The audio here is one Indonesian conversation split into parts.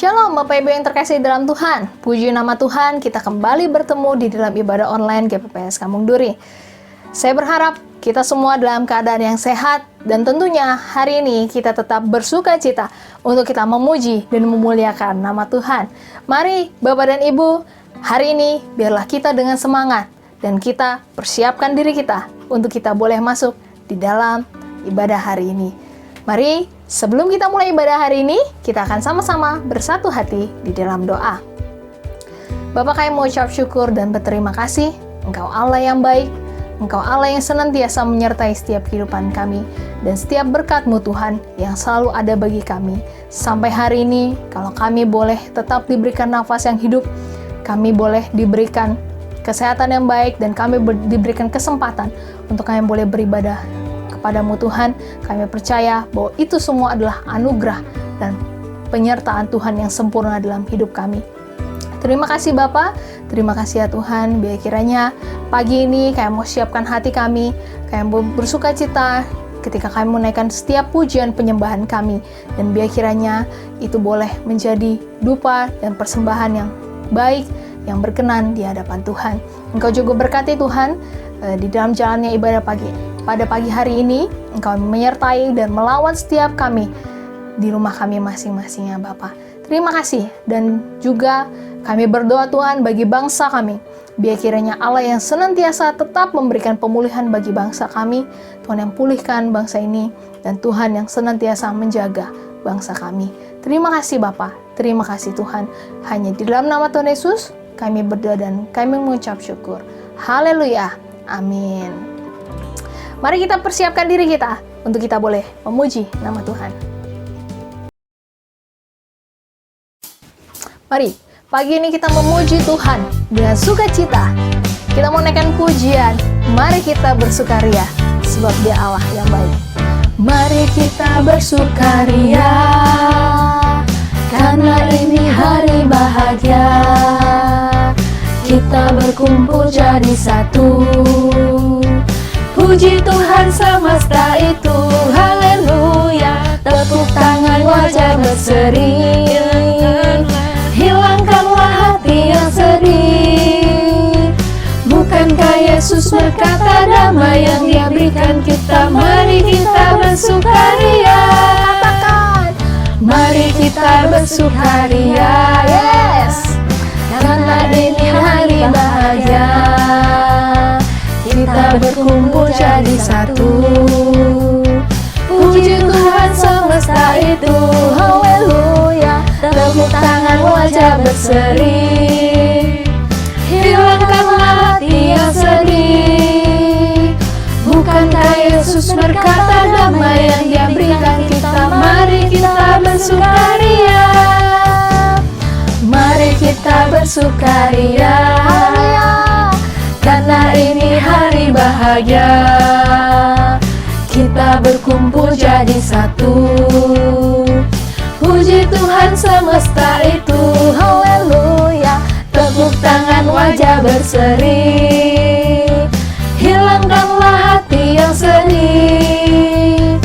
Shalom Bapak Ibu yang terkasih dalam Tuhan. Puji nama Tuhan, kita kembali bertemu di dalam ibadah online GPPS Kampung Duri. Saya berharap kita semua dalam keadaan yang sehat dan tentunya hari ini kita tetap bersuka cita untuk kita memuji dan memuliakan nama Tuhan. Mari Bapak dan Ibu, hari ini biarlah kita dengan semangat dan kita persiapkan diri kita untuk kita boleh masuk di dalam ibadah hari ini. Mari sebelum kita mulai ibadah hari ini, kita akan sama-sama bersatu hati di dalam doa. Bapa, kami mengucap syukur dan berterima kasih. Engkau Allah yang baik, Engkau Allah yang senantiasa menyertai setiap kehidupan kami, dan setiap berkat-Mu Tuhan yang selalu ada bagi kami. Sampai hari ini, kalau kami boleh tetap diberikan nafas yang hidup, kami boleh diberikan kesehatan yang baik, dan kami diberikan kesempatan untuk kami boleh beribadah kepadamu Tuhan. Kami percaya bahwa itu semua adalah anugerah dan penyertaan Tuhan yang sempurna dalam hidup kami. Terima kasih Bapa, terima kasih ya Tuhan. Biar kiranya pagi ini kami mau siapkan hati kami mau bersuka cita ketika kami menaikkan setiap pujian penyembahan kami, dan biar kiranya itu boleh menjadi dupa dan persembahan yang baik, yang berkenan di hadapan Tuhan. Engkau juga berkati Tuhan di dalam jalannya ibadah pada pagi hari ini. Engkau menyertai dan melawan setiap kami di rumah kami masing-masing ya Bapa. Terima kasih, dan juga kami berdoa Tuhan bagi bangsa kami. Biar kiranya Allah yang senantiasa tetap memberikan pemulihan bagi bangsa kami, Tuhan yang pulihkan bangsa ini, dan Tuhan yang senantiasa menjaga bangsa kami. Terima kasih Bapa, terima kasih Tuhan. Hanya di dalam nama Tuhan Yesus kami berdoa dan kami mengucap syukur. Haleluya, amin. Mari kita persiapkan diri kita untuk kita boleh memuji nama Tuhan. Mari, pagi ini kita memuji Tuhan dengan sukacita. Kita mau naikkan pujian. Mari kita bersukaria, sebab Dia Allah yang baik. Mari kita bersukaria, karena ini hari bahagia. Kita berkumpul jadi satu. Puji Tuhan semesta itu, haleluya. Tepuk tangan wajah berseri, hilangkanlah hati yang sedih. Bukankah Yesus berkata damai yang Dia berikan kita? Mari kita bersukaria. Katakan, mari kita bersukaria, yes. Karena ini hari bahagia. Kita berkumpul jadi satu. Puji Tuhan semesta itu, haleluya. Tepuk tangan wajah berseri, hilangkanlah hati yang sedih. Bukankah Yesus berkata damai yang Dia berikan kita? Mari kita bersukaria. Mari kita bersukaria, karena ini hari bahagia. Kita berkumpul jadi satu. Puji Tuhan semesta itu, haleluya. Tepuk tangan wajah berseri, hilangkanlah hati yang sedih.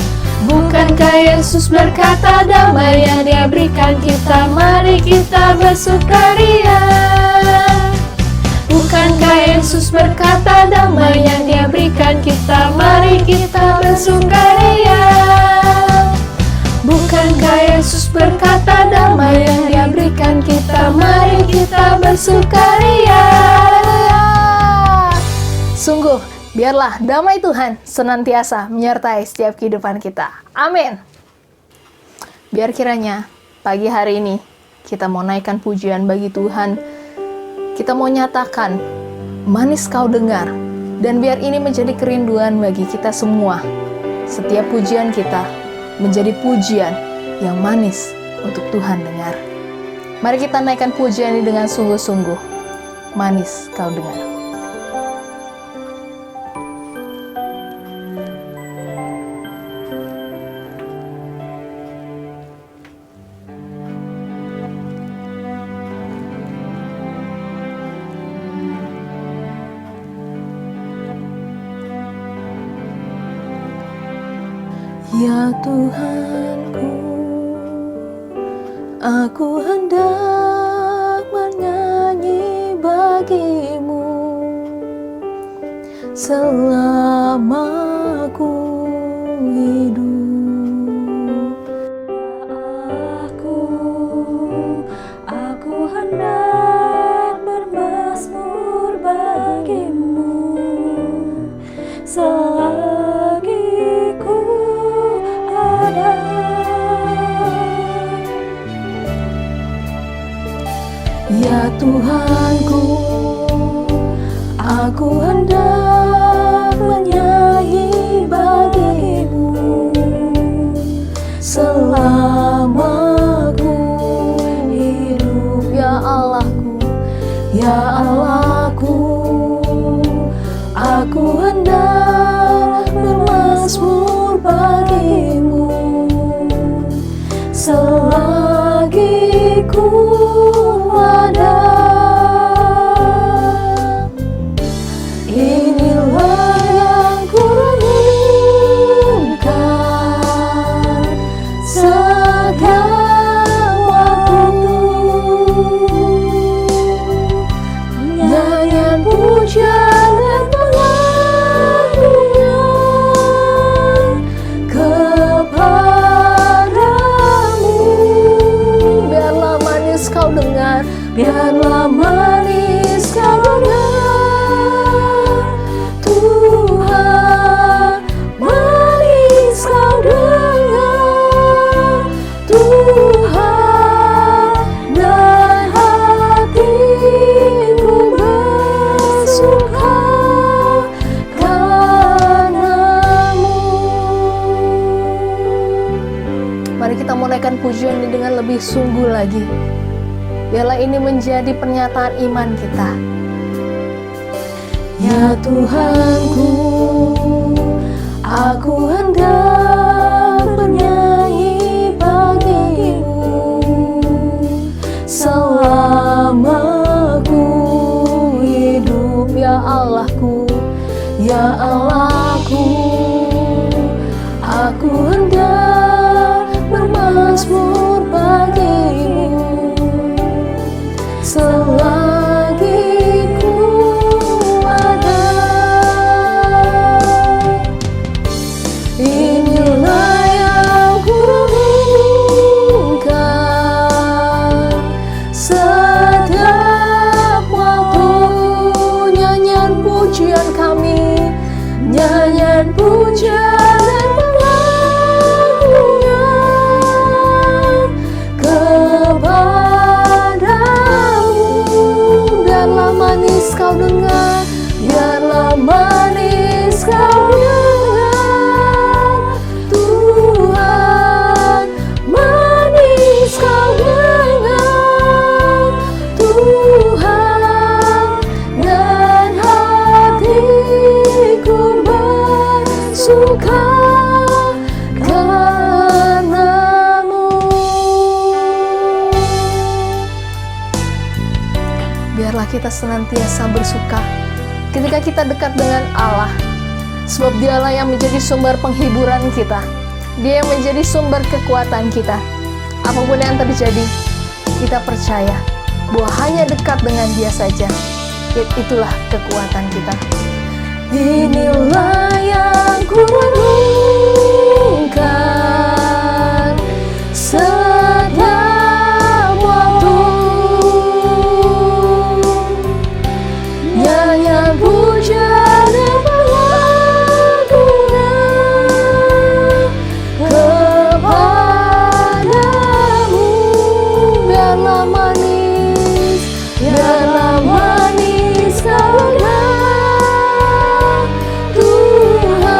Bukankah Yesus berkata damai yang Dia berikan kita? Mari kita bersukaria. Bukankah Yesus berkata damai yang Dia berikan kita? Mari kita bersukaria. Bukankah Yesus berkata damai yang Dia berikan kita? Mari kita bersukaria. Sungguh, biarlah damai Tuhan senantiasa menyertai setiap kehidupan kita. Amin. Biar kiranya pagi hari ini kita mau naikkan pujian bagi Tuhan. Kita mau nyatakan, manis kau dengar. Dan biar ini menjadi kerinduan bagi kita semua. Setiap pujian kita menjadi pujian yang manis untuk Tuhan dengar. Mari kita naikkan pujian ini dengan sungguh-sungguh. Manis kau dengar. Ya Tuhanku, Aku hendak menyanyi bagimu selama aku hidup. Aku hendak bermazmur bagimu selagi ku ada. Ya Tuhanku, aku hendak menyanyi bagimu selama ku hidup. Ya Allahku, ya Allahku, aku hendak bermazmur bagimu selagi ku ada. Inilah yang ku renungkan segala waktu, nyanyian pujian dan pengagungan kepadamu. Biarlah manis kau dengar, biarlah manis kau dengar, Tuhan, manis kau dengar, Tuhan, dan hatiku bersuka karenamu. Mari kita mulaikan pujian ini dengan lebih sungguh lagi. Biarlah ini menjadi pernyataan iman kita. Ya Tuhanku, aku hendak bernyanyi bagimu selama ku hidup. Ya Allahku, ya Allahku, aku hendak bermazmur bagimu selagi ku ada. Inilah yang ku renungkan setiap waktu, nyanyian pujian kami, nyanyian pujian dan pengagungan biarlah manis kau dengar, biarlah manis kau dengar, Tuhan, manis kau dengar, Tuhan, dan hatiku bersuka karenamu. Biarlah kita senantiasa bersuka ketika kita dekat dengan Allah, sebab Dialah yang menjadi sumber penghiburan kita. Dia yang menjadi sumber kekuatan kita. Apapun yang terjadi, kita percaya bahwa hanya dekat dengan Dia saja, itulah kekuatan kita. Inilah yang ku renungkan setiap waktu, nyanyian pujian dan pengagungan kepadamu. Biarlah manis kau dengar, Tuhan,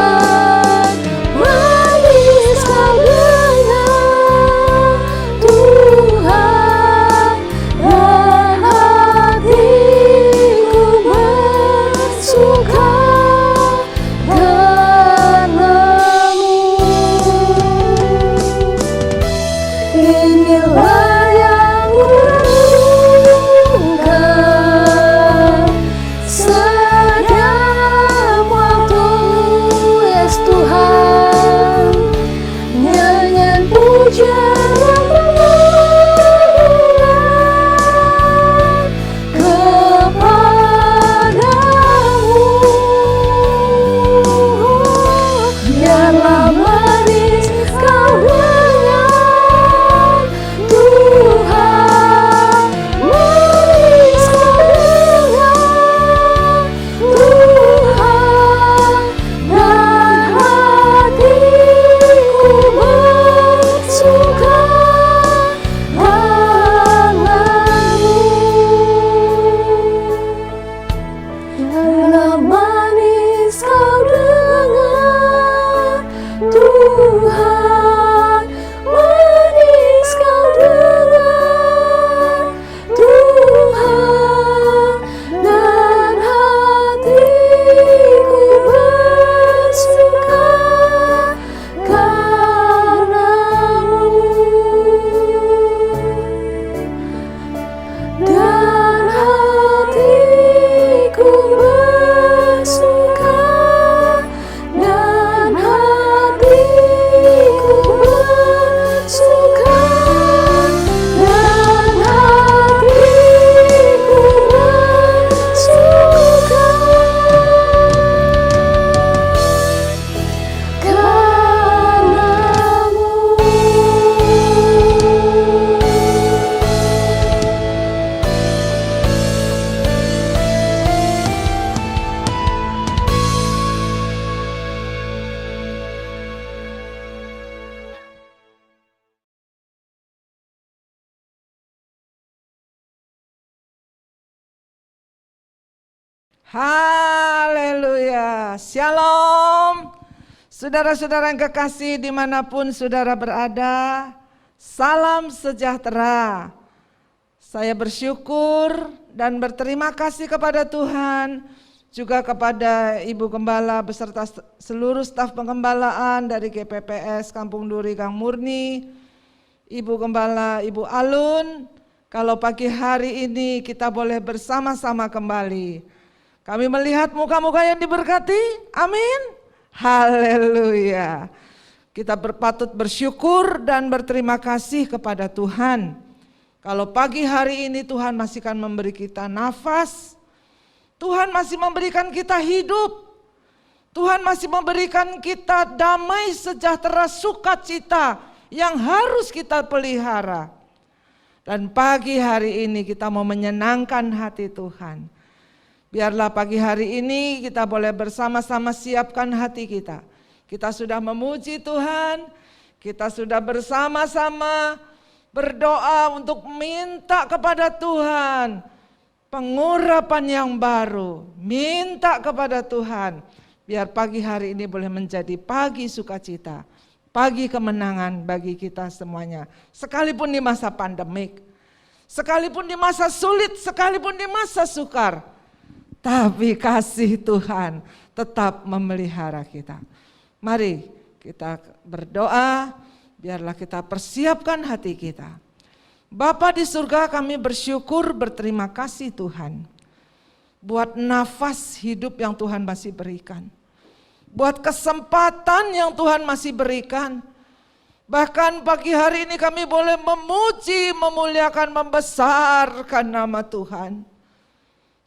Haleluya. Shalom. Saudara-saudara yang kekasih dimanapun saudara berada, salam sejahtera. Saya bersyukur dan berterima kasih kepada Tuhan, juga kepada Ibu Gembala beserta seluruh staf pengembalaan dari GPPS Kampung Duri Kang Murni, Ibu Gembala Ibu Alun, kalau pagi hari ini kita boleh bersama-sama kembali. Kami melihat muka-muka yang diberkati, amin. Haleluya. Kita berpatut bersyukur dan berterima kasih kepada Tuhan. Kalau pagi hari ini Tuhan masih akan memberi kita nafas, Tuhan masih memberikan kita hidup, Tuhan masih memberikan kita damai, sejahtera, sukacita yang harus kita pelihara. Dan pagi hari ini kita mau menyenangkan hati Tuhan. Biarlah pagi hari ini kita boleh bersama-sama siapkan hati kita. Kita sudah memuji Tuhan, kita sudah bersama-sama berdoa untuk minta kepada Tuhan pengurapan yang baru. Minta kepada Tuhan biar pagi hari ini boleh menjadi pagi sukacita, pagi kemenangan bagi kita semuanya. Sekalipun di masa pandemik, sekalipun di masa sulit, sekalipun di masa sukar, tapi kasih Tuhan tetap memelihara kita. Mari kita berdoa, biarlah kita persiapkan hati kita. Bapa di surga, kami bersyukur, berterima kasih Tuhan, buat nafas hidup yang Tuhan masih berikan, buat kesempatan yang Tuhan masih berikan. Bahkan pagi hari ini kami boleh memuji, memuliakan, membesarkan nama Tuhan.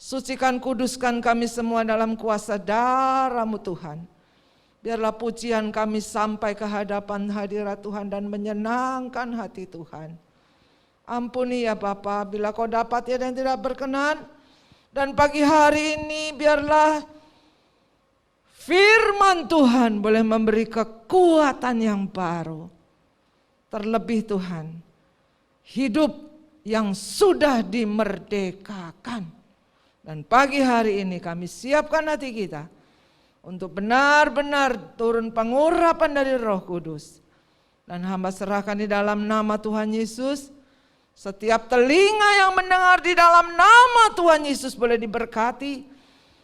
Sucikan, kuduskan kami semua dalam kuasa darah-Mu Tuhan. Biarlah pujian kami sampai ke hadapan hadirat Tuhan dan menyenangkan hati Tuhan. Ampuni ya Bapa, bila Kau dapat ya dan tidak berkenan. Dan pagi hari ini biarlah firman Tuhan boleh memberi kekuatan yang baru. Terlebih Tuhan, hidup yang sudah dimerdekakan. Dan pagi hari ini kami siapkan hati kita untuk benar-benar turun pengurapan dari Roh Kudus. Dan hamba serahkan di dalam nama Tuhan Yesus, setiap telinga yang mendengar di dalam nama Tuhan Yesus boleh diberkati.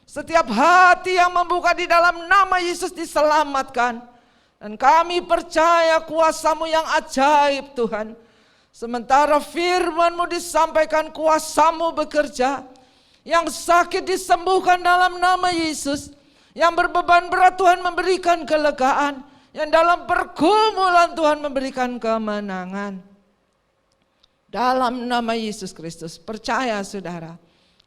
Setiap hati yang membuka di dalam nama Yesus diselamatkan. Dan kami percaya kuasa-Mu yang ajaib Tuhan. Sementara firman-Mu disampaikan, kuasa-Mu bekerja. Yang sakit disembuhkan dalam nama Yesus. Yang berbeban berat Tuhan memberikan kelegaan. Yang dalam pergumulan Tuhan memberikan kemenangan. Dalam nama Yesus Kristus, percaya saudara,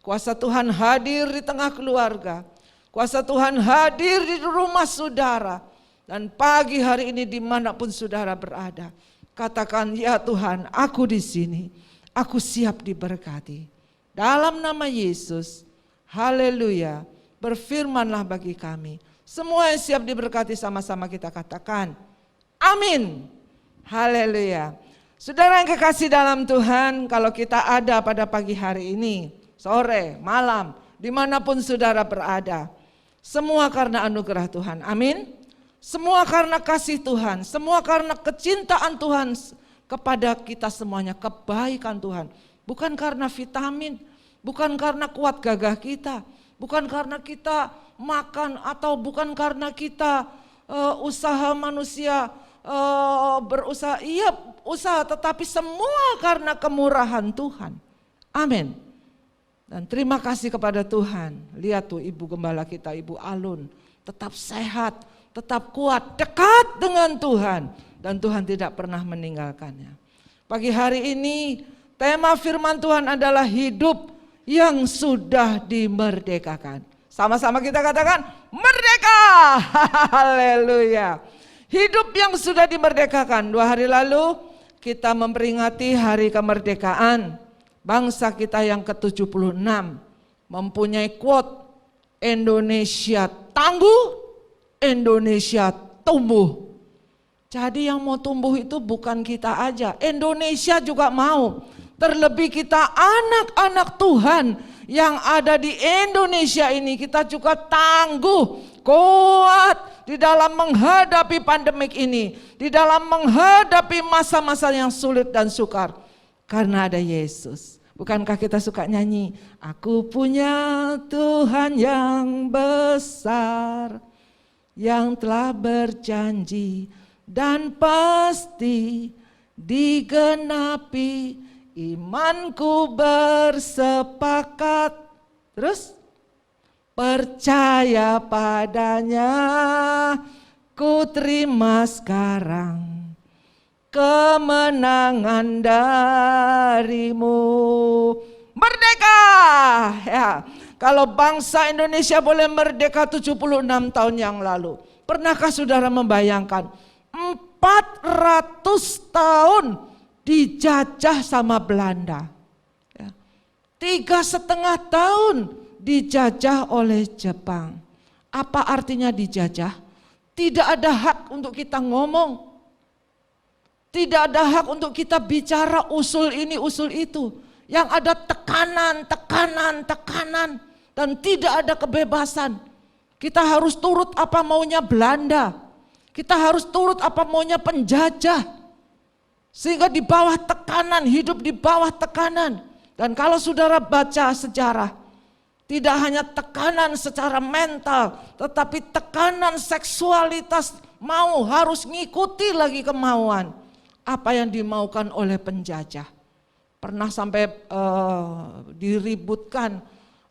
kuasa Tuhan hadir di tengah keluarga. Kuasa Tuhan hadir di rumah saudara. Dan pagi hari ini dimanapun saudara berada, katakan, ya Tuhan, aku di sini, aku siap diberkati. Dalam nama Yesus, haleluya, berfirmanlah bagi kami. Semua yang siap diberkati sama-sama kita katakan, amin, haleluya. Saudara yang kekasih dalam Tuhan, kalau kita ada pada pagi hari ini, sore, malam, dimanapun saudara berada, semua karena anugerah Tuhan, amin. Semua karena kasih Tuhan, semua karena kecintaan Tuhan kepada kita semuanya, kebaikan Tuhan. Bukan karena vitamin, bukan karena kuat gagah kita, bukan karena kita makan, atau bukan karena kita usaha manusia berusaha, iya usaha, tetapi semua karena kemurahan Tuhan. Amin. Dan terima kasih kepada Tuhan. Lihat tuh Ibu Gembala kita, Ibu Alun, tetap sehat, tetap kuat, dekat dengan Tuhan. Dan Tuhan tidak pernah meninggalkannya. Pagi hari ini tema firman Tuhan adalah hidup yang sudah dimerdekakan. Sama-sama kita katakan, merdeka. Haleluya. Hidup yang sudah dimerdekakan. 2 hari lalu kita memperingati hari kemerdekaan bangsa kita yang ke-76. Mempunyai quote, Indonesia tangguh, Indonesia tumbuh. Jadi yang mau tumbuh itu bukan kita aja, Indonesia juga mau. Terlebih kita anak-anak Tuhan yang ada di Indonesia ini, kita juga tangguh, kuat di dalam menghadapi pandemik ini, di dalam menghadapi masa-masa yang sulit dan sukar. Karena ada Yesus. Bukankah kita suka nyanyi, aku punya Tuhan yang besar, yang telah berjanji dan pasti digenapi, imanku bersepakat. Terus, percaya padanya, ku terima sekarang kemenangan darimu. Merdeka! Ya, kalau bangsa Indonesia boleh merdeka 76 tahun yang lalu, pernahkah saudara membayangkan 400 tahun dijajah sama Belanda, 3,5 tahun dijajah oleh Jepang. Apa artinya dijajah? Tidak ada hak untuk kita ngomong, tidak ada hak untuk kita bicara usul ini, usul itu. Yang ada tekanan, dan tidak ada kebebasan. Kita harus turut apa maunya Belanda. Kita harus turut apa maunya penjajah. Sehingga di bawah tekanan, hidup di bawah tekanan. Dan kalau saudara baca sejarah, tidak hanya tekanan secara mental, tetapi tekanan seksualitas, mau harus ngikuti lagi kemauan apa yang dimaukan oleh penjajah. Pernah sampai diributkan,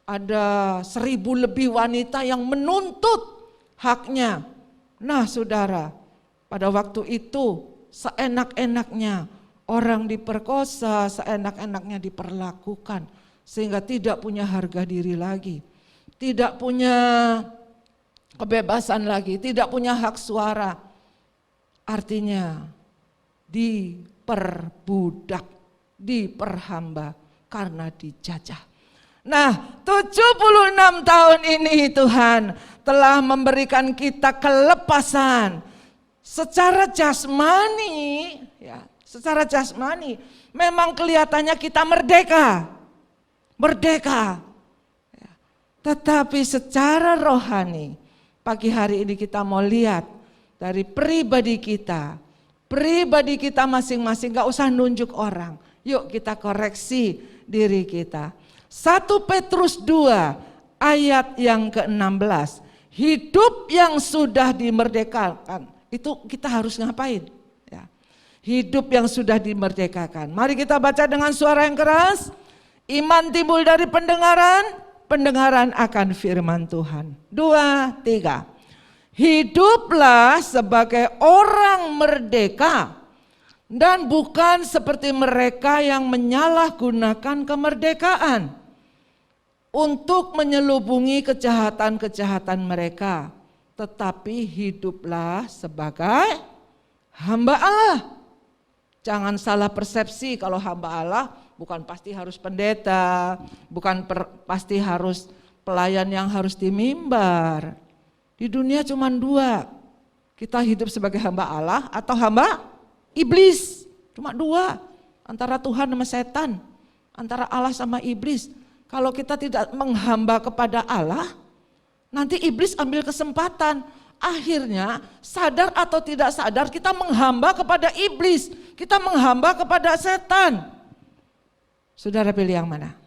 ada 1.000 lebih wanita yang menuntut haknya. Nah saudara, pada waktu itu seenak-enaknya orang diperkosa, seenak-enaknya diperlakukan, sehingga tidak punya harga diri lagi, tidak punya kebebasan lagi, tidak punya hak suara. Artinya diperbudak, diperhamba karena dijajah. Nah, 76 tahun ini Tuhan telah memberikan kita kelepasan secara jasmani, ya, secara jasmani memang kelihatannya kita merdeka. Ya. Tetapi secara rohani, pagi hari ini kita mau lihat dari pribadi kita masing-masing, gak usah nunjuk orang. Yuk kita koreksi diri kita. 1 Petrus 2 ayat yang ke-16. Hidup yang sudah dimerdekakan, itu kita harus ngapain? Ya. Hidup yang sudah dimerdekakan. Mari kita baca dengan suara yang keras. Iman timbul dari pendengaran, pendengaran akan firman Tuhan. 2, 3. Hiduplah sebagai orang merdeka dan bukan seperti mereka yang menyalahgunakan kemerdekaan untuk menyelubungi kejahatan-kejahatan mereka, tetapi hiduplah sebagai hamba Allah. Jangan salah persepsi, kalau hamba Allah bukan pasti harus pendeta, bukan pasti harus pelayan yang harus di mimbar. Di dunia cuma 2, kita hidup sebagai hamba Allah atau hamba iblis. Cuma 2, antara Tuhan sama setan, antara Allah sama iblis. Kalau kita tidak menghamba kepada Allah, nanti iblis ambil kesempatan. Akhirnya sadar atau tidak sadar kita menghamba kepada iblis, kita menghamba kepada setan. Saudara pilih yang mana?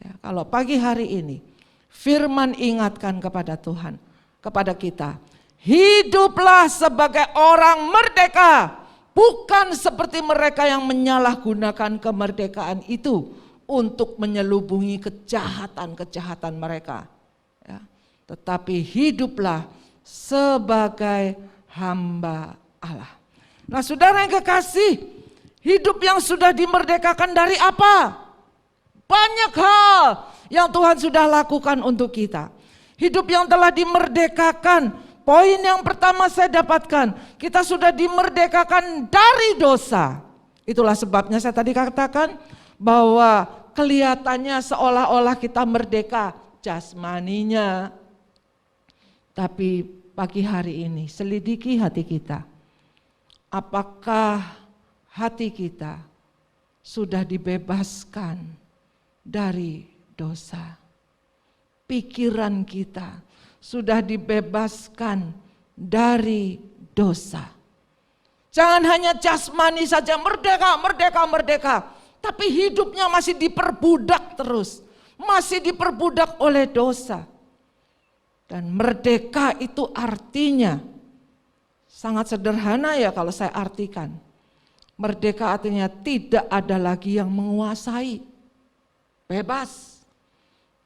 Ya, kalau pagi hari ini firman ingatkan kepada Tuhan, kepada kita, hiduplah sebagai orang merdeka, bukan seperti mereka yang menyalahgunakan kemerdekaan itu untuk menyelubungi kejahatan-kejahatan mereka. Ya. Tetapi hiduplah sebagai hamba Allah. Nah saudara yang kekasih, hidup yang sudah dimerdekakan dari apa? Banyak hal yang Tuhan sudah lakukan untuk kita. Hidup yang telah dimerdekakan, poin yang pertama saya dapatkan, kita sudah dimerdekakan dari dosa. Itulah sebabnya saya tadi katakan bahwa kelihatannya seolah-olah kita merdeka jasmaninya. Tapi pagi hari ini selidiki hati kita. Apakah hati kita sudah dibebaskan dari dosa. Pikiran kita sudah dibebaskan dari dosa. Jangan hanya jasmani saja merdeka, merdeka, merdeka. Tapi hidupnya masih diperbudak terus. Masih diperbudak oleh dosa. Dan merdeka itu artinya sangat sederhana ya kalau saya artikan. Merdeka artinya tidak ada lagi yang menguasai. Bebas.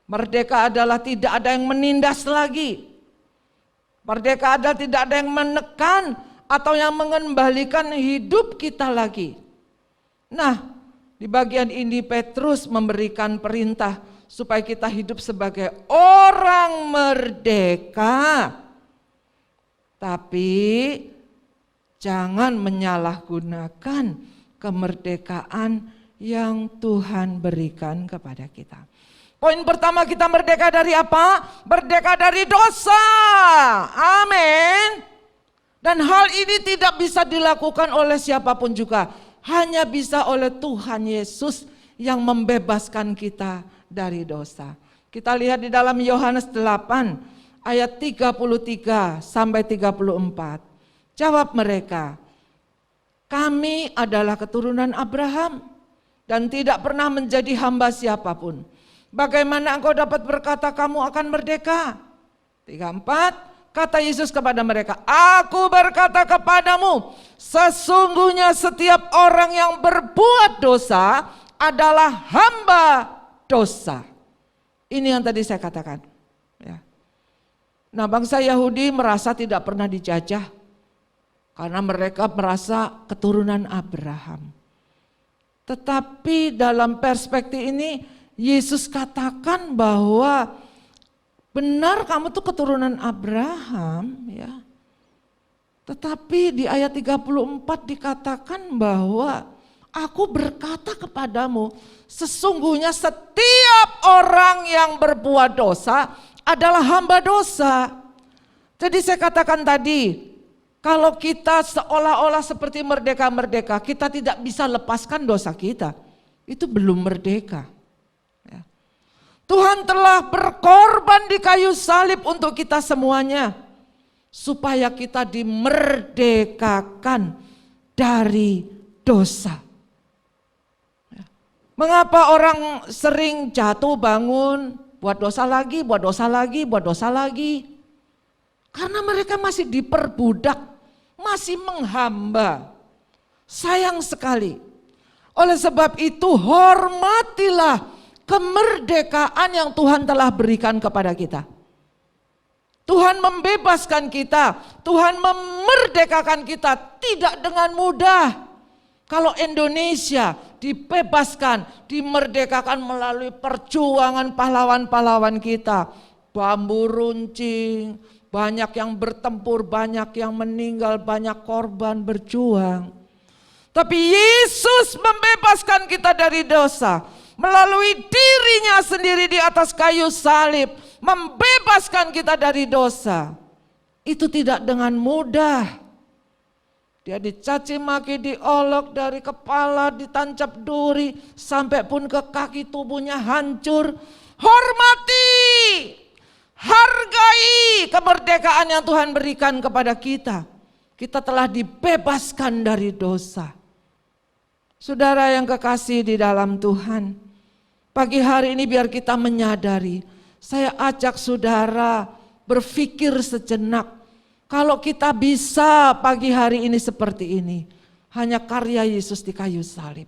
Merdeka adalah tidak ada yang menindas lagi. Merdeka adalah tidak ada yang menekan atau yang mengembalikan hidup kita lagi. Nah, di bagian ini Petrus memberikan perintah supaya kita hidup sebagai orang merdeka. Tapi jangan menyalahgunakan kemerdekaan yang Tuhan berikan kepada kita. Poin pertama, kita merdeka dari apa? Merdeka dari dosa. Amin. Dan hal ini tidak bisa dilakukan oleh siapapun juga. Hanya bisa oleh Tuhan Yesus yang membebaskan kita dari dosa. Kita lihat di dalam Yohanes 8 ayat 33 sampai 34. Jawab mereka, kami adalah keturunan Abraham dan tidak pernah menjadi hamba siapapun. Bagaimana engkau dapat berkata kamu akan merdeka? 34, kata Yesus kepada mereka, aku berkata kepadamu, sesungguhnya setiap orang yang berbuat dosa adalah hamba dosa. Ini yang tadi saya katakan. Ya. Nah, bangsa Yahudi merasa tidak pernah dijajah karena mereka merasa keturunan Abraham. Tetapi dalam perspektif ini Yesus katakan bahwa benar kamu tuh keturunan Abraham ya. Tetapi di ayat 34 dikatakan bahwa aku berkata kepadamu, sesungguhnya setiap orang yang berbuat dosa adalah hamba dosa. Jadi saya katakan tadi, kalau kita seolah-olah seperti merdeka-merdeka, kita tidak bisa lepaskan dosa kita. Itu belum merdeka. Ya. Tuhan telah berkorban di kayu salib untuk kita semuanya. Supaya kita dimerdekakan dari dosa. Ya. Mengapa orang sering jatuh bangun, buat dosa lagi, buat dosa lagi, buat dosa lagi? Karena mereka masih diperbudak, masih menghamba. Sayang sekali. Oleh sebab itu hormatilah kemerdekaan yang Tuhan telah berikan kepada kita. Tuhan membebaskan kita, Tuhan memerdekakan kita tidak dengan mudah. Kalau Indonesia dibebaskan, dimerdekakan melalui perjuangan pahlawan-pahlawan kita. Bambu runcing, banyak yang bertempur, banyak yang meninggal, banyak korban berjuang. Tapi Yesus membebaskan kita dari dosa melalui dirinya sendiri di atas kayu salib, membebaskan kita dari dosa. Itu tidak dengan mudah. Dia dicaci maki, diolok dari kepala, ditancap duri, sampai pun ke kaki tubuhnya hancur. Hormati, hargai kemerdekaan yang Tuhan berikan kepada kita. Kita telah dibebaskan dari dosa. Saudara yang kekasih di dalam Tuhan, pagi hari ini biar kita menyadari, saya ajak saudara berpikir sejenak. Kalau kita bisa pagi hari ini seperti ini, hanya karya Yesus di kayu salib.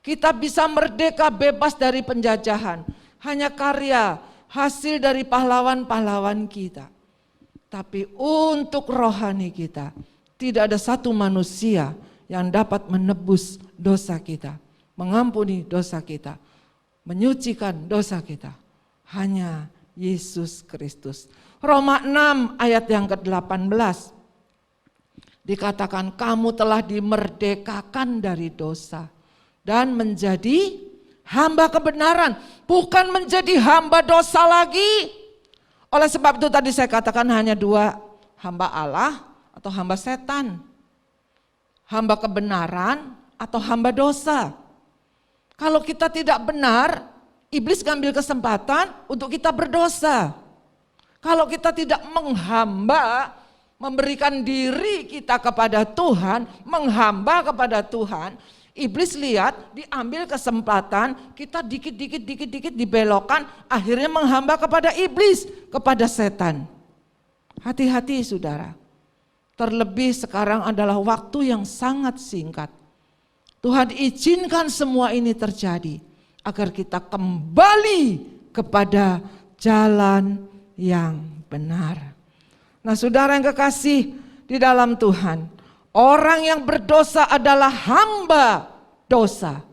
Kita bisa merdeka bebas dari penjajahan, hanya karya hasil dari pahlawan-pahlawan kita. Tapi untuk rohani kita, tidak ada satu manusia yang dapat menebus dosa kita, mengampuni dosa kita, menyucikan dosa kita. Hanya Yesus Kristus. Roma 6 ayat yang ke-18 dikatakan kamu telah dimerdekakan dari dosa dan menjadi hamba kebenaran, bukan menjadi hamba dosa lagi. Oleh sebab itu tadi saya katakan hanya dua, hamba Allah atau hamba setan, hamba kebenaran atau hamba dosa. Kalau kita tidak benar, iblis ngambil kesempatan untuk kita berdosa. Kalau kita tidak menghamba, memberikan diri kita kepada Tuhan, menghamba kepada Tuhan, iblis lihat diambil kesempatan, kita dikit-dikit dibelokkan, akhirnya menghamba kepada iblis, kepada setan. Hati-hati saudara, terlebih sekarang adalah waktu yang sangat singkat. Tuhan izinkan semua ini terjadi, agar kita kembali kepada jalan yang benar. Nah saudara yang kekasih di dalam Tuhan, orang yang berdosa adalah hamba dosa,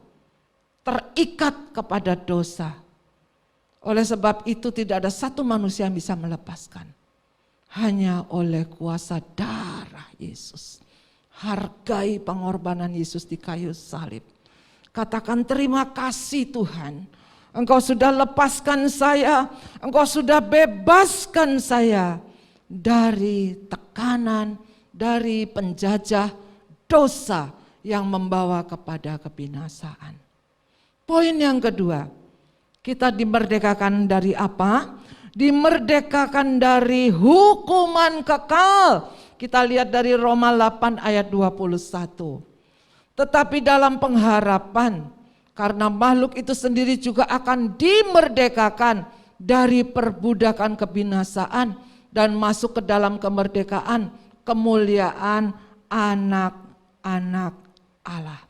terikat kepada dosa. Oleh sebab itu tidak ada satu manusia yang bisa melepaskan. Hanya oleh kuasa darah Yesus. Hargai pengorbanan Yesus di kayu salib. Katakan terima kasih Tuhan. Engkau sudah lepaskan saya, Engkau sudah bebaskan saya dari tekanan, dari penjajah dosa yang membawa kepada kebinasaan. Poin yang kedua, kita dimerdekakan dari apa? Dimerdekakan dari hukuman kekal. Kita lihat dari Roma 8 ayat 21. Tetapi dalam pengharapan, karena makhluk itu sendiri juga akan dimerdekakan dari perbudakan kebinasaan dan masuk ke dalam kemerdekaan kemuliaan anak-anak Allah.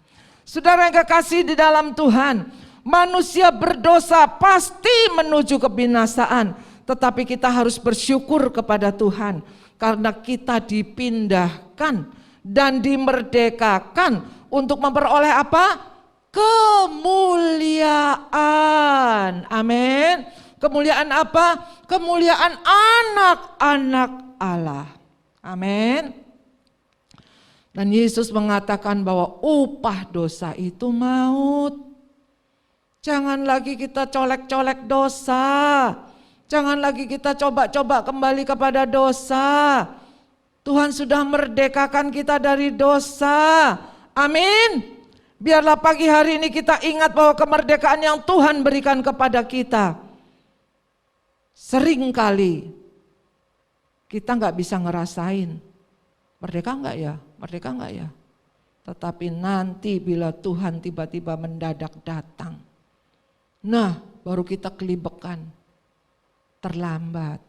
Saudara yang kekasih di dalam Tuhan, manusia berdosa pasti menuju kebinasaan, tetapi kita harus bersyukur kepada Tuhan karena kita dipindahkan dan dimerdekakan untuk memperoleh apa? Kemuliaan. Amin. Kemuliaan apa? Kemuliaan anak-anak Allah. Amin. Dan Yesus mengatakan bahwa upah dosa itu maut. Jangan lagi kita colek-colek dosa. Jangan lagi kita coba-coba kembali kepada dosa. Tuhan sudah merdekakan kita dari dosa. Amin. Biarlah pagi hari ini kita ingat bahwa kemerdekaan yang Tuhan berikan kepada kita. Seringkali kita nggak bisa ngerasain. Merdeka enggak ya? Merdeka enggak ya? Tetapi nanti bila Tuhan tiba-tiba mendadak datang. Nah baru kita kelibekan. Terlambat.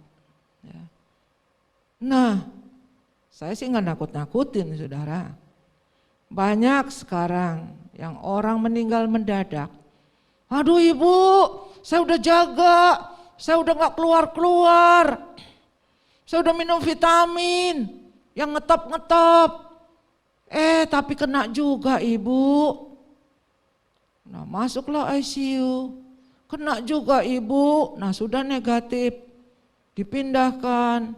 Nah saya sih nggak nakut-nakutin saudara. Banyak sekarang yang orang meninggal mendadak. Aduh ibu, saya udah jaga, saya udah gak keluar-keluar. Saya udah minum vitamin yang ngetop-ngetop. Tapi kena juga ibu. Nah masuklah ICU, kena juga ibu. Nah sudah negatif, dipindahkan.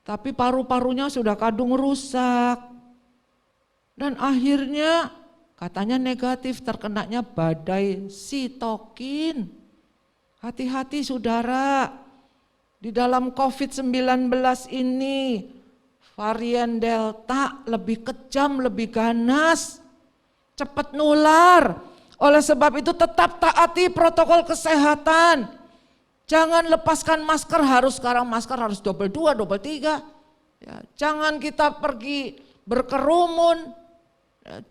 Tapi paru-parunya sudah kadung rusak. Dan akhirnya katanya negatif, terkenanya badai sitokin. Hati-hati saudara, di dalam COVID-19 ini varian Delta lebih kejam, lebih ganas, cepat nular. Oleh sebab itu tetap taati protokol kesehatan. Jangan lepaskan masker, sekarang masker harus double 2, double 3. Ya, jangan kita pergi berkerumun.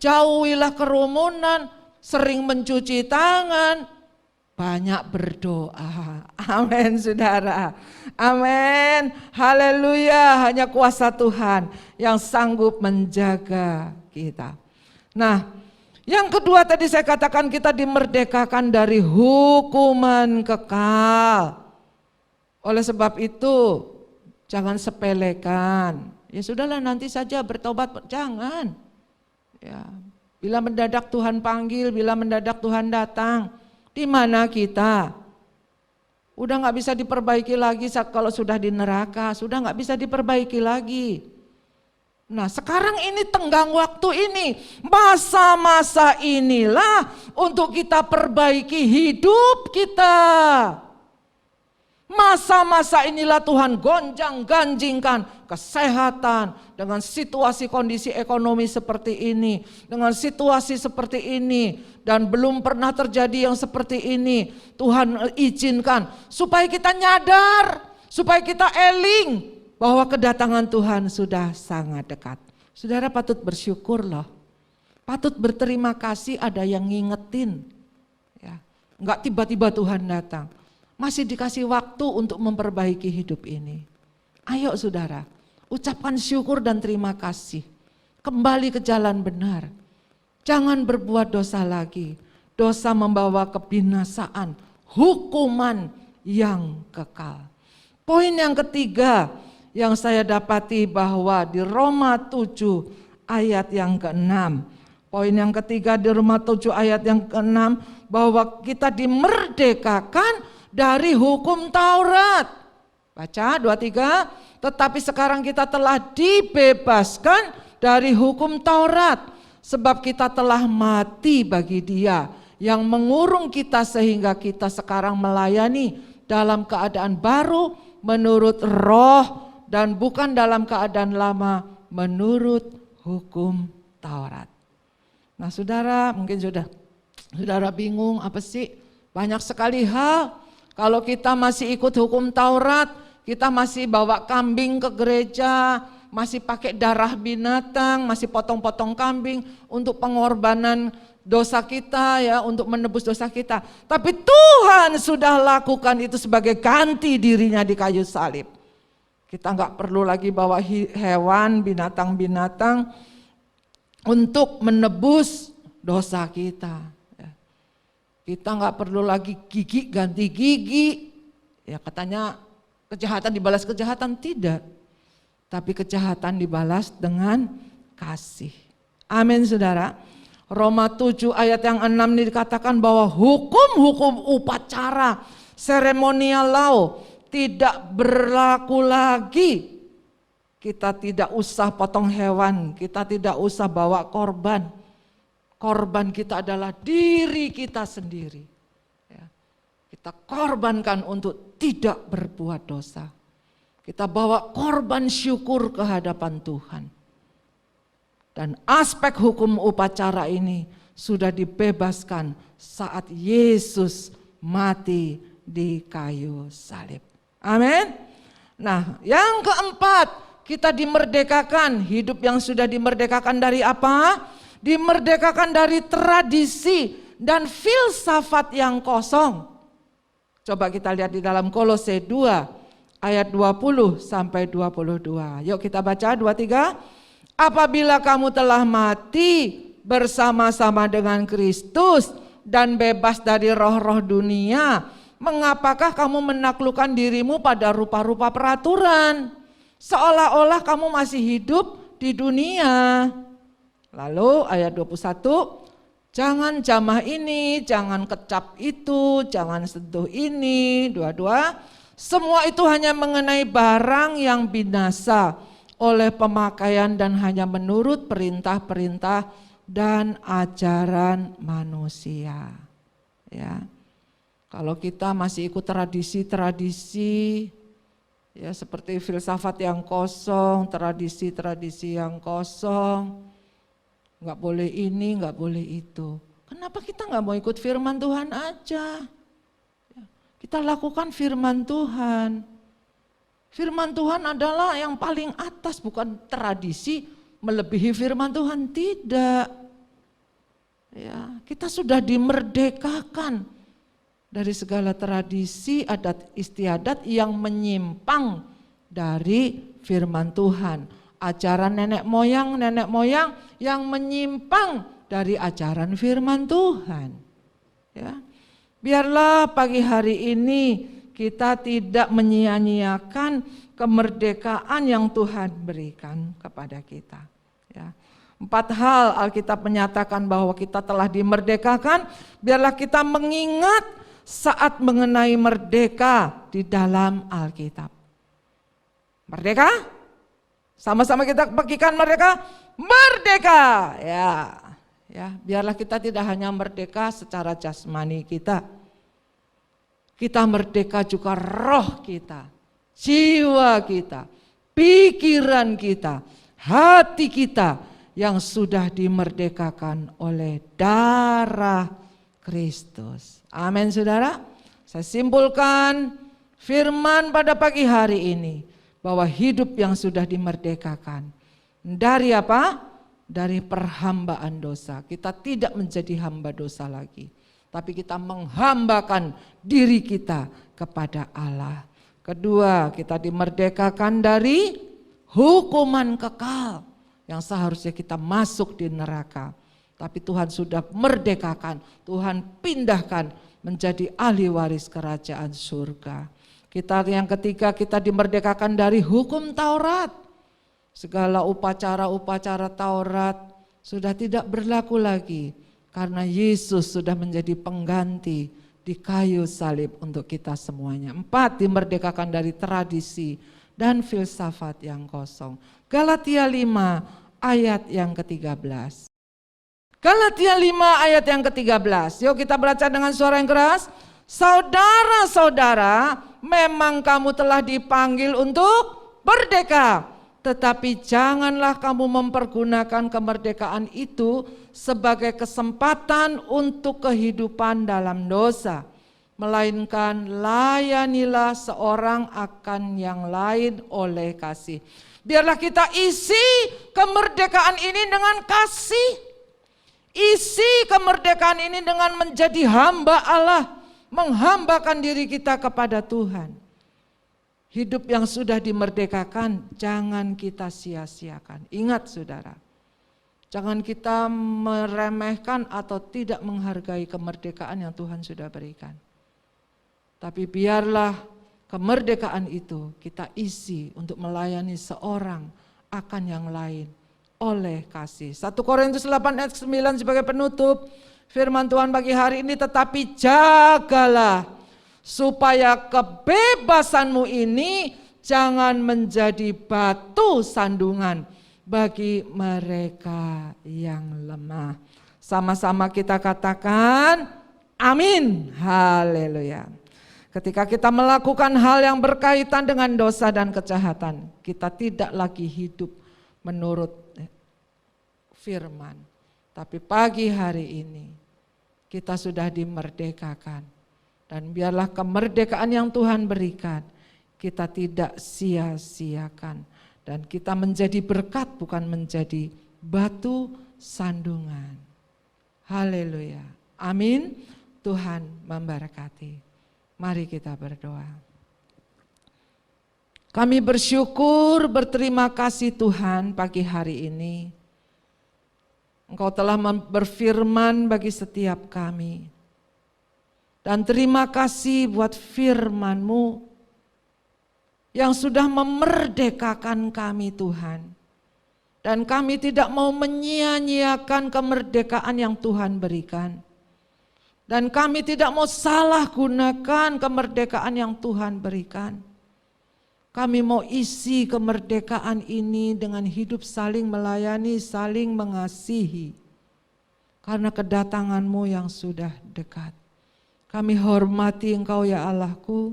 Jauhilah kerumunan, sering mencuci tangan, banyak berdoa. Amin saudara. Amin. Haleluya. Hanya kuasa Tuhan yang sanggup menjaga kita. Nah yang kedua tadi saya katakan kita dimerdekakan dari hukuman kekal. Oleh sebab itu jangan sepelekan. Ya sudahlah nanti saja bertobat, jangan. Ya, bila mendadak Tuhan panggil, bila mendadak Tuhan datang, di mana kita? Udah nggak bisa diperbaiki lagi kalau sudah di neraka, sudah nggak bisa diperbaiki lagi. Nah sekarang ini tenggang waktu ini, masa-masa inilah untuk kita perbaiki hidup kita. Masa-masa inilah Tuhan gonjang-ganjingkan kesehatan dengan situasi kondisi ekonomi seperti ini, dengan situasi seperti ini, dan belum pernah terjadi yang seperti ini. Tuhan izinkan supaya kita nyadar, supaya kita eling bahwa kedatangan Tuhan sudah sangat dekat. Saudara patut bersyukur loh, patut berterima kasih ada yang ngingetin. Ya, enggak tiba-tiba Tuhan datang. Masih dikasih waktu untuk memperbaiki hidup ini. Ayo saudara, ucapkan syukur dan terima kasih. Kembali ke jalan benar. Jangan berbuat dosa lagi. Dosa membawa kebinasaan, hukuman yang kekal. Poin yang ketiga yang saya dapati bahwa di Roma 7 ayat yang ke-6. Poin yang ketiga di Roma 7 ayat yang ke-6 bahwa kita dimerdekakan dari hukum Taurat. Baca 23, tetapi sekarang kita telah dibebaskan dari hukum Taurat, sebab kita telah mati bagi Dia yang mengurung kita sehingga kita sekarang melayani dalam keadaan baru menurut roh dan bukan dalam keadaan lama menurut hukum Taurat. Nah saudara, mungkin saudara bingung apa sih? Banyak sekali hal. Kalau kita masih ikut hukum Taurat, kita masih bawa kambing ke gereja, masih pakai darah binatang, masih potong-potong kambing untuk pengorbanan dosa kita ya, untuk menebus dosa kita. Tapi Tuhan sudah lakukan itu sebagai ganti dirinya di kayu salib. Kita nggak perlu lagi bawa hewan, binatang-binatang untuk menebus dosa kita. Kita nggak perlu lagi gigi ganti gigi, ya katanya kejahatan dibalas kejahatan, tidak. Tapi kejahatan dibalas dengan kasih. Amin saudara. Roma 7 ayat yang 6 ini dikatakan bahwa hukum-hukum upacara, seremonial law tidak berlaku lagi. Kita tidak usah potong hewan, kita tidak usah bawa korban. Korban kita adalah diri kita sendiri. Ya. Kita korbankan untuk tidak berbuat dosa. Kita bawa korban syukur ke hadapan Tuhan. Dan aspek hukum upacara ini sudah dibebaskan saat Yesus mati di kayu salib. Amin. Nah, yang keempat, kita dimerdekakan. Hidup yang sudah dimerdekakan dari apa? Dimerdekakan dari tradisi dan filsafat yang kosong. Coba kita lihat di dalam Kolose 2 ayat 20 sampai 22. Yuk kita baca 23. Apabila kamu telah mati bersama-sama dengan Kristus dan bebas dari roh-roh dunia, mengapakah kamu menaklukkan dirimu pada rupa-rupa peraturan? Seolah-olah kamu masih hidup di dunia. Lalu ayat 21, jangan jamah ini, jangan kecap itu, jangan sentuh ini. 22, semua itu hanya mengenai barang yang binasa oleh pemakaian dan hanya menurut perintah-perintah dan ajaran manusia. Ya. Kalau kita masih ikut tradisi-tradisi, ya seperti filsafat yang kosong, tradisi-tradisi yang kosong, nggak boleh ini, nggak boleh itu. Kenapa kita nggak mau ikut firman Tuhan aja? Kita lakukan firman Tuhan. Firman Tuhan adalah yang paling atas, bukan tradisi melebihi firman Tuhan, tidak. Ya, kita sudah dimerdekakan dari segala tradisi, adat istiadat yang menyimpang dari firman Tuhan. Ajaran nenek moyang yang menyimpang dari ajaran firman Tuhan. Ya. Biarlah pagi hari ini kita tidak menyia-nyiakan kemerdekaan yang Tuhan berikan kepada kita. Ya. 4 hal Alkitab menyatakan bahwa kita telah dimerdekakan. Biarlah kita mengingat saat mengenai merdeka di dalam Alkitab. Merdeka? Sama-sama kita bagikan merdeka, merdeka. Ya, biarlah kita tidak hanya merdeka secara jasmani kita. Kita merdeka juga roh kita, jiwa kita, pikiran kita, hati kita yang sudah dimerdekakan oleh darah Kristus. Amin saudara. Saya simpulkan firman pada pagi hari ini bahwa hidup yang sudah dimerdekakan dari apa? Dari perhambaan dosa. Kita tidak menjadi hamba dosa lagi, tapi kita menghambakan diri kita kepada Allah. Kedua, kita dimerdekakan dari hukuman kekal yang seharusnya kita masuk di neraka. Tapi Tuhan sudah merdekakan, Tuhan pindahkan menjadi ahli waris kerajaan surga. Kita yang ketiga, kita dimerdekakan dari hukum Taurat. Segala upacara-upacara Taurat sudah tidak berlaku lagi karena Yesus sudah menjadi pengganti di kayu salib untuk kita semuanya. 4, dimerdekakan dari tradisi dan filsafat yang kosong. Galatia 5 ayat yang ke-13. Galatia 5 ayat yang ke-13. Yuk kita baca dengan suara yang keras. Saudara-saudara, memang kamu telah dipanggil untuk merdeka. Tetapi janganlah kamu mempergunakan kemerdekaan itu sebagai kesempatan untuk kehidupan dalam dosa. Melainkan layanilah seorang akan yang lain oleh kasih. Biarlah kita isi kemerdekaan ini dengan kasih. Isi kemerdekaan ini dengan menjadi hamba Allah. Menghambakan diri kita kepada Tuhan. Hidup yang sudah dimerdekakan jangan kita sia-siakan. Ingat saudara, jangan kita meremehkan atau tidak menghargai kemerdekaan yang Tuhan sudah berikan. Tapi biarlah kemerdekaan itu kita isi untuk melayani seorang akan yang lain oleh kasih. 1 Korintus 8 ayat 9 sebagai penutup firman Tuhan bagi hari ini, tetapi jagalah supaya kebebasanmu ini jangan menjadi batu sandungan bagi mereka yang lemah. Sama-sama kita katakan amin, haleluya. Ketika kita melakukan hal yang berkaitan dengan dosa dan kejahatan, kita tidak lagi hidup menurut firman. Tapi pagi hari ini kita sudah dimerdekakan. Dan biarlah kemerdekaan yang Tuhan berikan kita tidak sia-siakan. Dan kita menjadi berkat bukan menjadi batu sandungan. Haleluya. Amin. Tuhan memberkati. Mari kita berdoa. Kami bersyukur, berterima kasih Tuhan pagi hari ini. Engkau telah berfirman bagi setiap kami. Dan terima kasih buat firman-Mu yang sudah memerdekakan kami Tuhan. Dan kami tidak mau menyia-nyiakan kemerdekaan yang Tuhan berikan. Dan kami tidak mau salah gunakan kemerdekaan yang Tuhan berikan. Kami mau isi kemerdekaan ini dengan hidup saling melayani, saling mengasihi. Karena kedatangan-Mu yang sudah dekat. Kami hormati Engkau ya Allahku,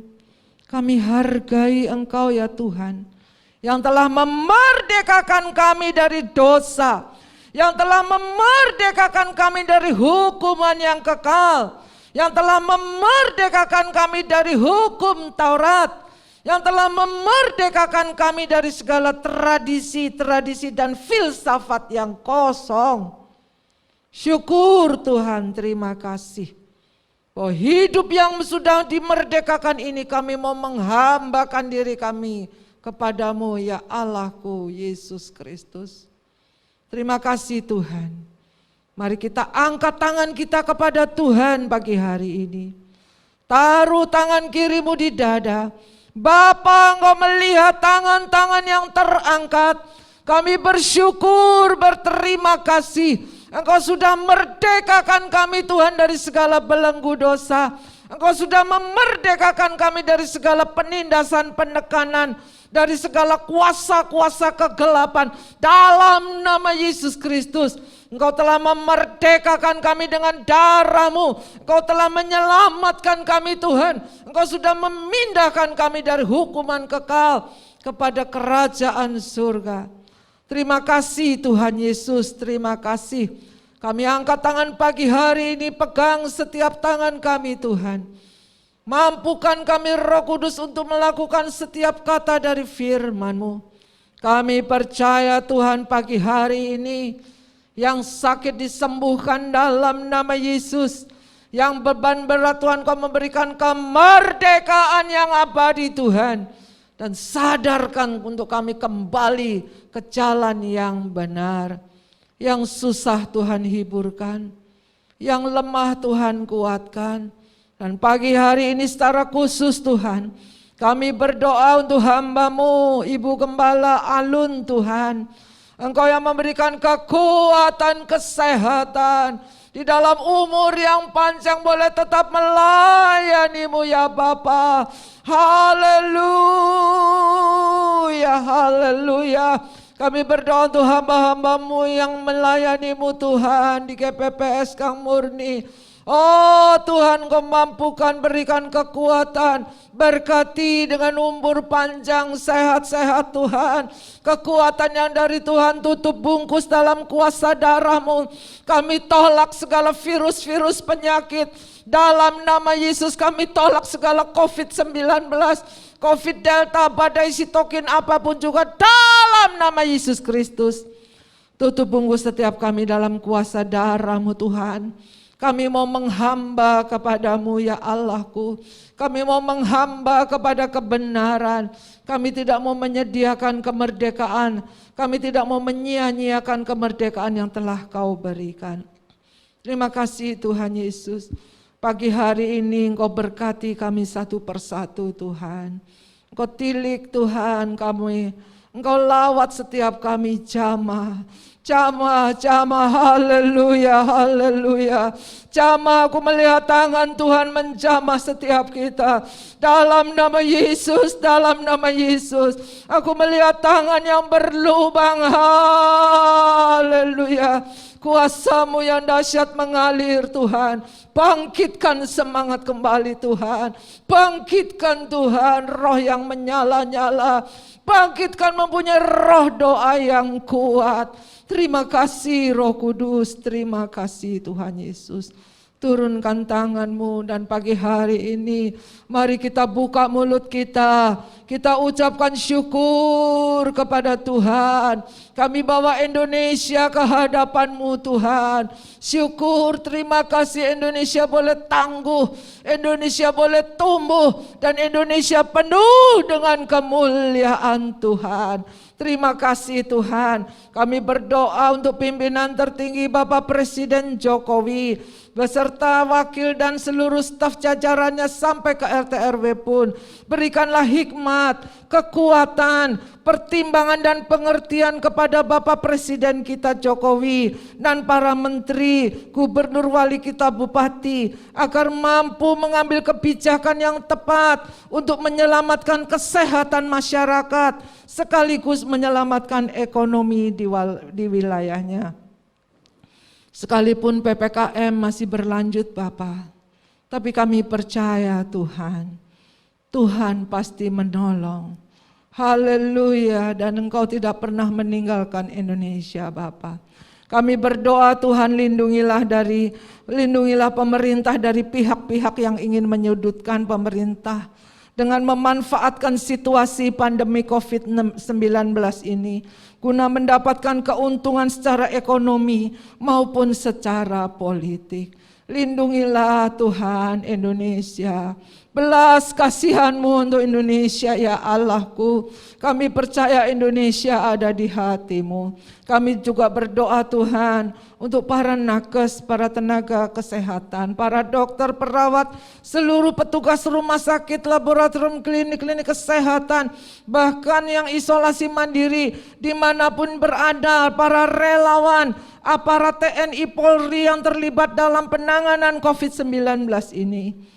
kami hargai Engkau ya Tuhan, yang telah memerdekakan kami dari dosa, yang telah memerdekakan kami dari hukuman yang kekal, yang telah memerdekakan kami dari hukum Taurat, yang telah memerdekakan kami dari segala tradisi-tradisi dan filsafat yang kosong. Syukur Tuhan, terima kasih. Oh, hidup yang sudah dimerdekakan ini kami mau menghambakan diri kami kepadamu ya Allahku Yesus Kristus. Terima kasih Tuhan. Mari kita angkat tangan kita kepada Tuhan pagi hari ini. Taruh tangan kirimu di dada. Bapa, Engkau melihat tangan-tangan yang terangkat. Kami bersyukur, berterima kasih. Engkau sudah merdekakan kami Tuhan dari segala belenggu dosa. Engkau sudah memerdekakan kami dari segala penindasan, penekanan, dari segala kuasa-kuasa kegelapan. Dalam nama Yesus Kristus, Engkau telah memerdekakan kami dengan darah-Mu. Engkau telah menyelamatkan kami Tuhan. Engkau sudah memindahkan kami dari hukuman kekal kepada kerajaan surga. Terima kasih Tuhan Yesus, terima kasih. Kami angkat tangan pagi hari ini, pegang setiap tangan kami Tuhan. Mampukan kami Roh Kudus untuk melakukan setiap kata dari firman-Mu. Kami percaya Tuhan pagi hari ini, yang sakit disembuhkan dalam nama Yesus. Yang beban berat Tuhan Kau memberikan kemerdekaan yang abadi Tuhan. Dan sadarkan untuk kami kembali ke jalan yang benar. Yang susah Tuhan hiburkan. Yang lemah Tuhan kuatkan. Dan pagi hari ini secara khusus Tuhan, kami berdoa untuk hamba-Mu, Ibu Gembala Alun Tuhan. Engkau yang memberikan kekuatan, kesehatan, di dalam umur yang panjang boleh tetap melayani-Mu ya Bapa. Haleluya, haleluya. Kami berdoa untuk hamba-hamba-Mu yang melayani-Mu Tuhan di GPPS Kang Murni. Oh Tuhan, Kau mampukan, berikan kekuatan, berkati dengan umur panjang, sehat-sehat Tuhan. Kekuatan yang dari Tuhan, tutup bungkus dalam kuasa darah-Mu. Kami tolak segala virus-virus penyakit. Dalam nama Yesus kami tolak segala COVID-19, COVID Delta, badai sitokin apapun juga dalam nama Yesus Kristus. Tutup bungkus setiap kami dalam kuasa darah-Mu Tuhan. Kami mau menghamba kepadamu ya Allahku. Kami mau menghamba kepada kebenaran. Kami tidak mau menyediakan kemerdekaan. Kami tidak mau menyia-nyiakan kemerdekaan yang telah Kau berikan. Terima kasih Tuhan Yesus. Pagi hari ini Engkau berkati kami satu persatu Tuhan. Engkau tilik Tuhan kami. Engkau lawat setiap kami jamah. Jamah, haleluya, haleluya. Jamah, aku melihat tangan Tuhan menjamah setiap kita. Dalam nama Yesus, dalam nama Yesus. Aku melihat tangan yang berlubang, haleluya. Kuasa-Mu yang dahsyat mengalir Tuhan. Bangkitkan semangat kembali Tuhan. Bangkitkan Tuhan roh yang menyala-nyala. Bangkitkan mempunyai roh doa yang kuat. Terima kasih Roh Kudus, terima kasih Tuhan Yesus. Turunkan tangan-Mu dan pagi hari ini mari kita buka mulut kita. Kita ucapkan syukur kepada Tuhan. Kami bawa Indonesia ke hadapan-Mu Tuhan. Syukur, terima kasih Indonesia boleh tangguh. Indonesia boleh tumbuh. Dan Indonesia penuh dengan kemuliaan Tuhan. Terima kasih Tuhan. Kami berdoa untuk pimpinan tertinggi Bapak Presiden Jokowi beserta wakil dan seluruh staf jajarannya sampai ke RT RW pun. Berikanlah hikmat, kekuatan, pertimbangan dan pengertian kepada Bapak Presiden kita Jokowi dan para menteri, gubernur, wali kita, bupati agar mampu mengambil kebijakan yang tepat untuk menyelamatkan kesehatan masyarakat sekaligus menyelamatkan ekonomi di wilayahnya. Sekalipun PPKM masih berlanjut Bapa, tapi kami percaya Tuhan, Tuhan pasti menolong. Haleluya, dan Engkau tidak pernah meninggalkan Indonesia Bapa. Kami berdoa Tuhan lindungilah pemerintah dari pihak-pihak yang ingin menyudutkan pemerintah dengan memanfaatkan situasi pandemi COVID-19 ini guna mendapatkan keuntungan secara ekonomi maupun secara politik. Lindungilah Tuhan Indonesia. Belas kasihan-Mu untuk Indonesia ya Allahku. Kami percaya Indonesia ada di hati-Mu. Kami juga berdoa Tuhan untuk para nakes, para tenaga kesehatan, para dokter, perawat, seluruh petugas rumah sakit, laboratorium, klinik-klinik kesehatan, bahkan yang isolasi mandiri, dimanapun berada, para relawan, aparat TNI Polri yang terlibat dalam penanganan COVID-19 ini.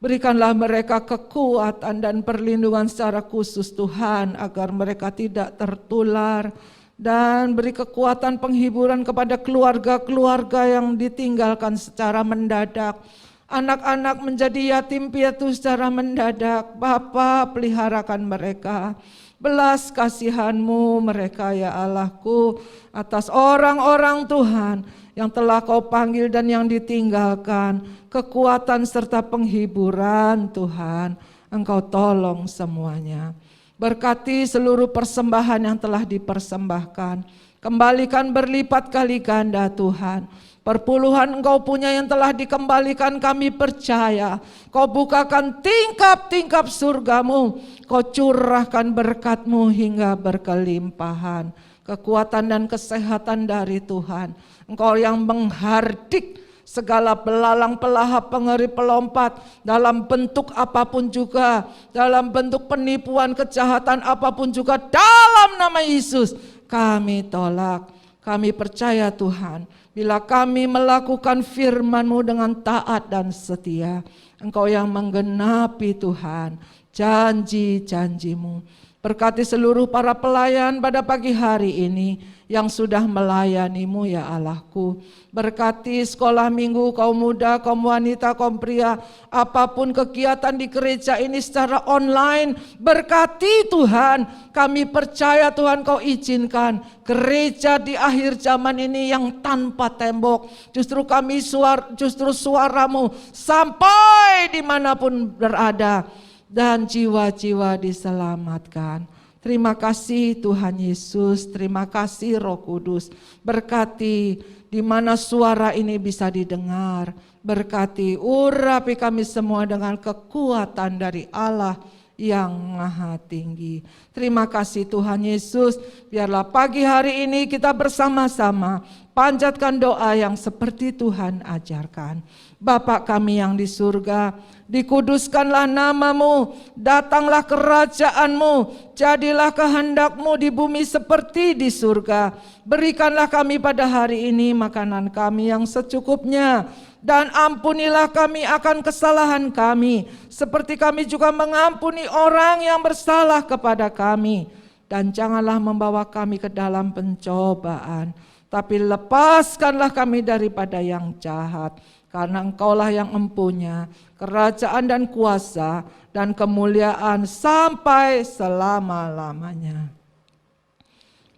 Berikanlah mereka kekuatan dan perlindungan secara khusus Tuhan, agar mereka tidak tertular. Dan beri kekuatan penghiburan kepada keluarga-keluarga yang ditinggalkan secara mendadak. Anak-anak menjadi yatim piatu secara mendadak. Bapa, peliharakan mereka. Belas kasihan-Mu mereka ya Allahku, atas orang-orang Tuhan yang telah Kau panggil dan yang ditinggalkan. Kekuatan serta penghiburan Tuhan, Engkau tolong semuanya. Berkati seluruh persembahan yang telah dipersembahkan. Kembalikan berlipat kali ganda Tuhan. Perpuluhan Engkau punya yang telah dikembalikan, kami percaya. Kau bukakan tingkap-tingkap surga-Mu. Kau curahkan berkat-Mu hingga berkelimpahan. Kekuatan dan kesehatan dari Tuhan. Engkau yang menghardik segala belalang, pelahap, pengeri, pelompat dalam bentuk apapun juga, dalam bentuk penipuan, kejahatan apapun juga, dalam nama Yesus kami tolak. Kami percaya Tuhan, bila kami melakukan firman-Mu dengan taat dan setia, Engkau yang menggenapi Tuhan janji-janji-Mu. Berkati seluruh para pelayan pada pagi hari ini yang sudah melayani-Mu ya Allahku. Berkati sekolah minggu kaum muda, kaum wanita, kaum pria, apapun kegiatan di gereja ini secara online. Berkati Tuhan, kami percaya Tuhan Kau izinkan gereja di akhir zaman ini yang tanpa tembok. Justru suara-Mu sampai dimanapun berada. Dan jiwa-jiwa diselamatkan. Terima kasih Tuhan Yesus, terima kasih Roh Kudus. Berkati di mana suara ini bisa didengar. Berkati, urapi kami semua dengan kekuatan dari Allah yang maha tinggi. Terima kasih Tuhan Yesus, biarlah pagi hari ini kita bersama-sama panjatkan doa yang seperti Tuhan ajarkan. Bapa kami yang di surga, dikuduskanlah nama-Mu, datanglah kerajaan-Mu, jadilah kehendak-Mu di bumi seperti di surga. Berikanlah kami pada hari ini makanan kami yang secukupnya, dan ampunilah kami akan kesalahan kami, seperti kami juga mengampuni orang yang bersalah kepada kami. Dan janganlah membawa kami ke dalam pencobaan, tapi lepaskanlah kami daripada yang jahat. Karena Engkaulah yang empunya kerajaan dan kuasa dan kemuliaan sampai selama-lamanya.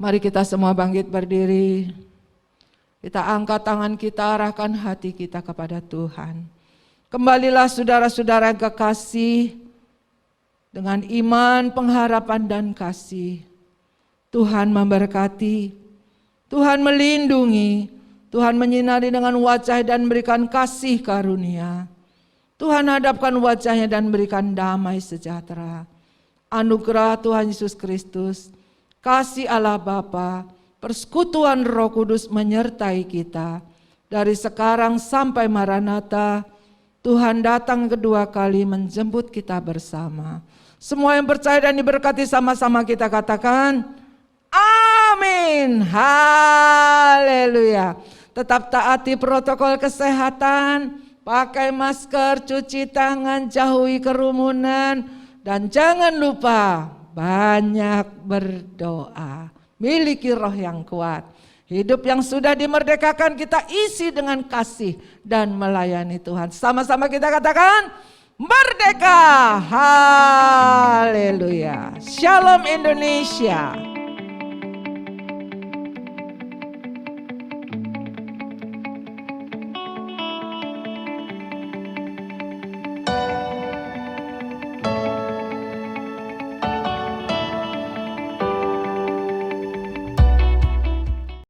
Mari kita semua bangkit berdiri. Kita angkat tangan kita, arahkan hati kita kepada Tuhan. Kembalilah saudara-saudara yang kekasih, dengan iman, pengharapan dan kasih. Tuhan memberkati, Tuhan melindungi, Tuhan menyinari dengan wajah dan berikan kasih karunia. Tuhan hadapkan wajahnya dan berikan damai sejahtera. Anugerah Tuhan Yesus Kristus, kasih Allah Bapa, persekutuan Roh Kudus menyertai kita. Dari sekarang sampai Maranatha, Tuhan datang kedua kali menjemput kita bersama. Semua yang percaya dan diberkati sama-sama kita katakan, amin, haleluya. Tetap taati protokol kesehatan, pakai masker, cuci tangan, jauhi kerumunan, dan jangan lupa banyak berdoa. Miliki roh yang kuat. Hidup yang sudah dimerdekakan kita isi dengan kasih dan melayani Tuhan. Sama-sama kita katakan, merdeka, haleluya. Shalom Indonesia.